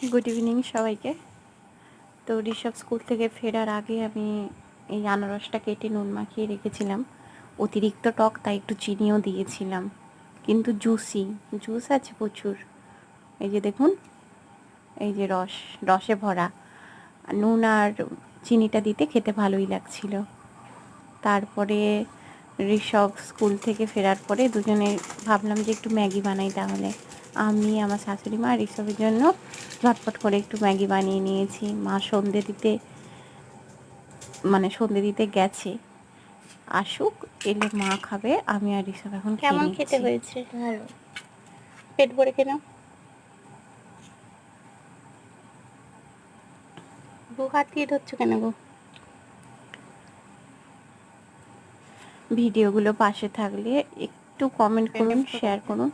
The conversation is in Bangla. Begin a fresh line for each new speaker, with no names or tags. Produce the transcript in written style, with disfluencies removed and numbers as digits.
গুড ইভিনিং সবাইকে। তো ঋষভ স্কুল থেকে ফেরার আগে আমি এই আনারসটা কেটে নুন মাখিয়ে রেখেছিলাম। অতিরিক্ত টক, তাই একটু চিনিও দিয়েছিলাম, কিন্তু জুস আছে প্রচুর। এই যে দেখুন, এই যে রসে ভরা। নুন আর চিনিটা দিতে খেতে ভালোই লাগছিল। তারপরে ঋষভ স্কুল থেকে ফেরার পরে দুজনে ভাবলাম যে একটু ম্যাগি বানাই। তাহলে আমি, আমার শাশুড়ি মা আর ঋষভের জন্য ঝটপট করে একটু ম্যাগি বানিয়ে নিয়েছি। মা সন্ধে দিতে গেছে, আসুক, এলে মা খাবে, আমি আর ঋষভ এখন
কেমন খেতে হয়েছে? ভালো, পেট ভরে কেন? দু হাত দিয়ে ধরছো কেন গো?
ভিডিওগুলো পাশে থাকলে একটু কমেন্ট করুন, শেয়ার করুন।